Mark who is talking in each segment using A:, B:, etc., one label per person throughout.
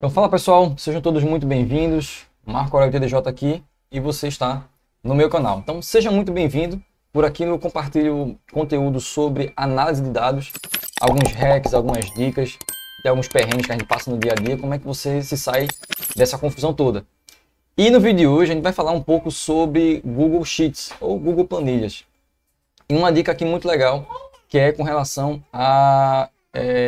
A: Então fala pessoal, sejam todos muito bem-vindos. Marco Aurélio TDJ aqui e você está no meu canal. Então seja muito bem-vindo. Por aqui eu compartilho conteúdo sobre análise de dados, alguns hacks, algumas dicas e alguns perrengues que a gente passa no dia a dia, como é que você se sai dessa confusão toda. E no vídeo de hoje a gente vai falar um pouco sobre Google Sheets ou Google Planilhas. E uma dica aqui muito legal que é com relação à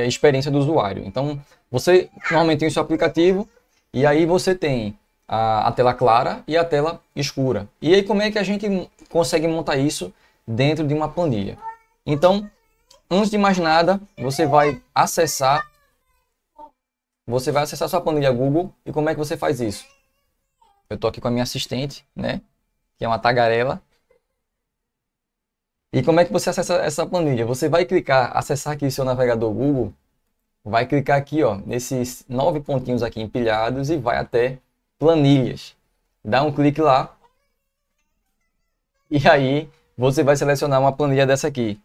A: experiência do usuário. Então você normalmente tem o seu aplicativo e aí você tem a tela clara e a tela escura. E aí como é que a gente consegue montar isso dentro de uma planilha? Então, antes de mais nada, você vai acessar sua planilha Google. E como é que você faz isso? Eu estou aqui com a minha assistente, né? Que é uma tagarela. E como é que você acessa essa planilha? Você vai clicar, acessar aqui o seu navegador Google. Vai clicar aqui, ó, nesses 9 pontinhos aqui empilhados e vai até planilhas. Dá um clique lá. E aí você vai selecionar uma planilha dessa aqui.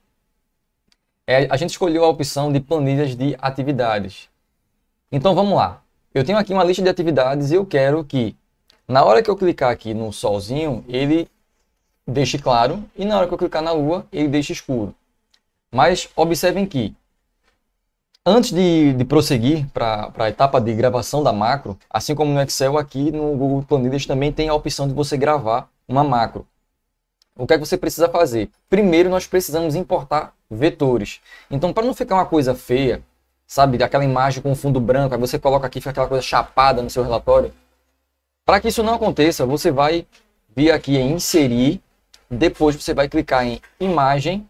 A: A gente escolheu a opção de planilhas de atividades. Então vamos lá. Eu tenho aqui uma lista de atividades e eu quero que na hora que eu clicar aqui no solzinho, ele deixe claro e na hora que eu clicar na lua, ele deixe escuro. Mas observem que antes de prosseguir para a etapa de gravação da macro, assim como no Excel, aqui no Google Planilhas também tem a opção de você gravar uma macro. O que é que você precisa fazer? Primeiro, nós precisamos importar vetores. Então, para não ficar uma coisa feia, sabe, aquela imagem com fundo branco, aí você coloca aqui, fica aquela coisa chapada no seu relatório. Para que isso não aconteça, você vai vir aqui em inserir, depois você vai clicar em imagem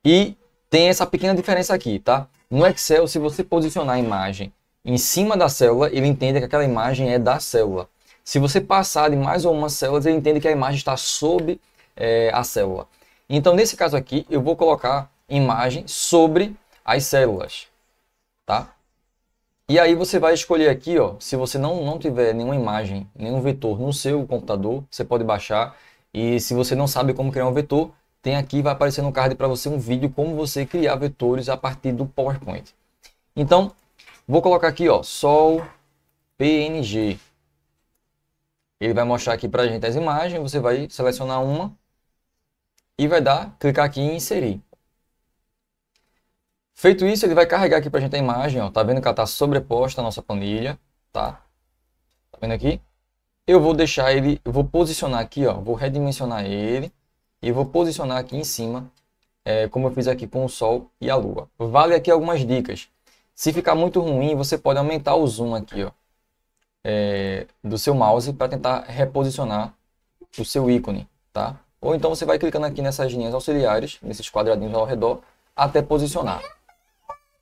A: e tem essa pequena diferença aqui, tá? No Excel, se você posicionar a imagem em cima da célula, ele entende que aquela imagem é da célula. Se você passar de mais ou umas células, ele entende que a imagem está sob a célula. Então, nesse caso aqui, eu vou colocar imagem sobre as células, tá? E aí você vai escolher aqui, ó, se você não tiver nenhuma imagem, nenhum vetor no seu computador, você pode baixar. E se você não sabe como criar um vetor, tem aqui, vai aparecer no card para você um vídeo como você criar vetores a partir do PowerPoint. Então, vou colocar aqui, ó, Sol PNG. Ele vai mostrar aqui para a gente as imagens, você vai selecionar uma e vai clicar aqui em inserir. Feito isso, ele vai carregar aqui para a gente a imagem, ó, tá vendo que ela está sobreposta à nossa planilha, tá? Tá vendo aqui? Eu vou deixar ele, eu vou posicionar aqui, ó, vou redimensionar ele e vou posicionar aqui em cima, como eu fiz aqui com o Sol e a Lua. Vale aqui algumas dicas. Se ficar muito ruim, você pode aumentar o zoom aqui, ó, do seu mouse para tentar reposicionar o seu ícone, tá? Ou então você vai clicando aqui nessas linhas auxiliares, nesses quadradinhos ao redor, até posicionar.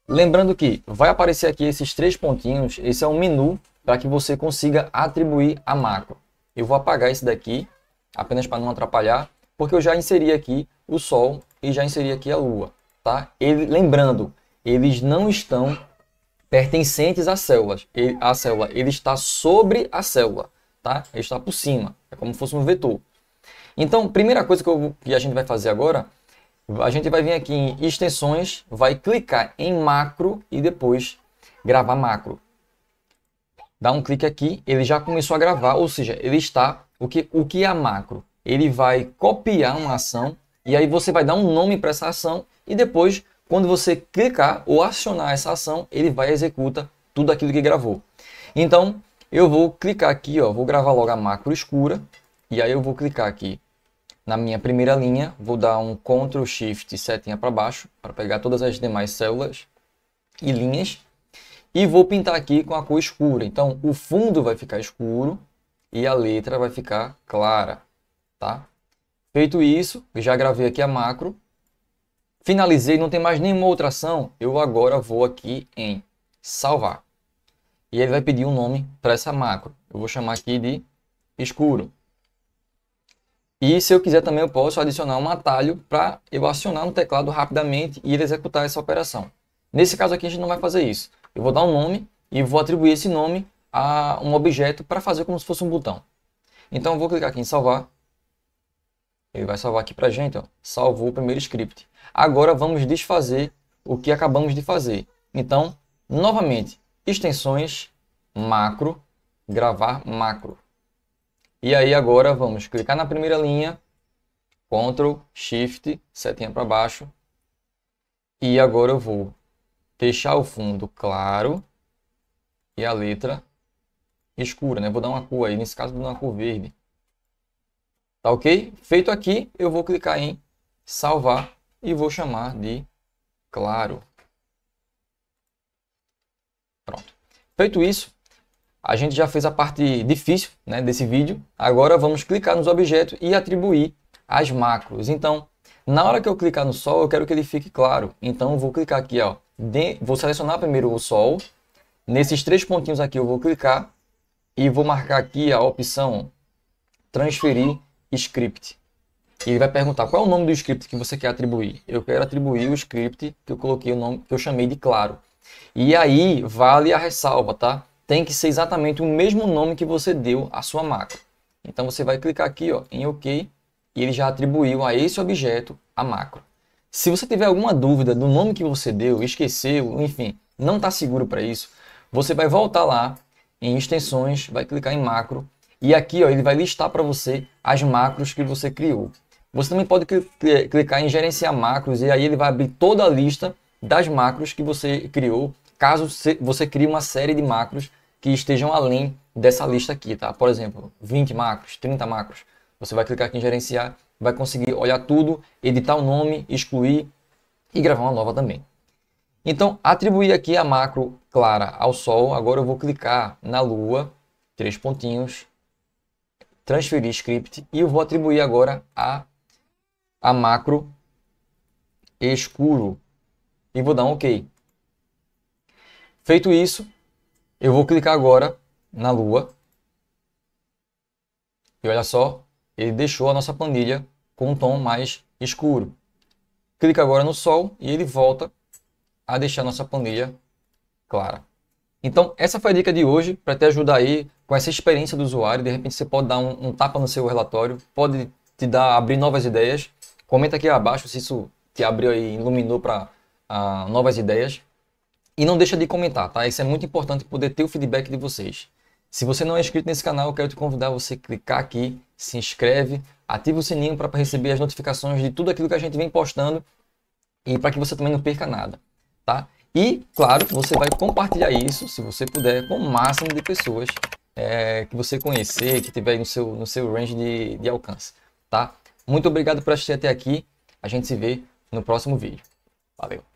A: Lembrando que vai aparecer aqui esses 3 pontinhos, esse é um menu para que você consiga atribuir a macro. Eu vou apagar esse daqui, apenas para não atrapalhar, porque eu já inseri aqui o Sol e já inseri aqui a Lua, tá? Lembrando, eles não estão pertencentes às células. A célula, ele está sobre a célula, tá? Ele está por cima, é como se fosse um vetor. Então, primeira coisa que a gente vai fazer agora, a gente vai vir aqui em extensões, vai clicar em macro e depois gravar macro. Dá um clique aqui, ele já começou a gravar, ou seja, ele está, o que é a macro? Ele vai copiar uma ação e aí você vai dar um nome para essa ação e depois, quando você clicar ou acionar essa ação, ele vai executar tudo aquilo que gravou. Então, eu vou clicar aqui, ó, vou gravar logo a macro escura e aí eu vou clicar aqui na minha primeira linha, vou dar um Ctrl Shift setinha para baixo para pegar todas as demais células e linhas e vou pintar aqui com a cor escura. Então, o fundo vai ficar escuro e a letra vai ficar clara, tá? Feito isso, já gravei aqui a macro, finalizei, não tem mais nenhuma outra ação, eu agora vou aqui em salvar. E ele vai pedir um nome para essa macro. Eu vou chamar aqui de escuro. E se eu quiser também eu posso adicionar um atalho para eu acionar no teclado rapidamente e ele executar essa operação. Nesse caso aqui a gente não vai fazer isso. Eu vou dar um nome e vou atribuir esse nome a um objeto para fazer como se fosse um botão. Então eu vou clicar aqui em salvar. Ele vai salvar aqui para a gente, ó. Salvou o primeiro script. Agora vamos desfazer o que acabamos de fazer. Então, novamente, extensões, macro, gravar macro. E aí agora vamos clicar na primeira linha, Ctrl, Shift, setinha para baixo. E agora eu vou deixar o fundo claro e a letra escura, né? Vou dar uma cor aí, nesse caso vou dar uma cor verde. Tá ok? Feito aqui, eu vou clicar em salvar e vou chamar de claro. Pronto. Feito isso, a gente já fez a parte difícil, né, desse vídeo. Agora vamos clicar nos objetos e atribuir as macros. Então, na hora que eu clicar no sol, eu quero que ele fique claro. Então, eu vou clicar aqui, ó, vou selecionar primeiro o sol. Nesses 3 pontinhos aqui eu vou clicar e vou marcar aqui a opção transferir script. E ele vai perguntar qual é o nome do script que você quer atribuir. Eu quero atribuir o script que eu coloquei o nome que eu chamei de claro. E aí vale a ressalva, tá? Tem que ser exatamente o mesmo nome que você deu à sua macro. Então você vai clicar aqui, ó, em OK e ele já atribuiu a esse objeto a macro. Se você tiver alguma dúvida do nome que você deu, esqueceu, enfim, não está seguro para isso, você vai voltar lá em extensões, vai clicar em macro e aqui, ó, ele vai listar para você as macros que você criou. Você também pode clicar em gerenciar macros e aí ele vai abrir toda a lista das macros que você criou, caso você crie uma série de macros que estejam além dessa lista aqui, tá? Por exemplo, 20 macros, 30 macros. Você vai clicar aqui em gerenciar, vai conseguir olhar tudo, editar o nome, excluir e gravar uma nova também. Então, atribuir aqui a macro clara ao sol. Agora eu vou clicar na lua, 3 pontinhos, transferir script e eu vou atribuir agora a macro escuro e vou dar um OK. Feito isso, eu vou clicar agora na lua e olha só, ele deixou a nossa planilha com um tom mais escuro. Clica agora no sol e ele volta a deixar a nossa planilha clara. Então, essa foi a dica de hoje para te ajudar aí com essa experiência do usuário. De repente, você pode dar um tapa no seu relatório, pode te abrir novas ideias. Comenta aqui abaixo se isso te abriu aí, iluminou para novas ideias. E não deixa de comentar, tá? Isso é muito importante poder ter o feedback de vocês. Se você não é inscrito nesse canal, eu quero te convidar a você clicar aqui, se inscreve, ativa o sininho para receber as notificações de tudo aquilo que a gente vem postando e para que você também não perca nada, tá? E, claro, você vai compartilhar isso, se você puder, com o máximo de pessoas que você conhecer, que tiver aí no seu range de alcance, tá? Muito obrigado por assistir até aqui. A gente se vê no próximo vídeo. Valeu!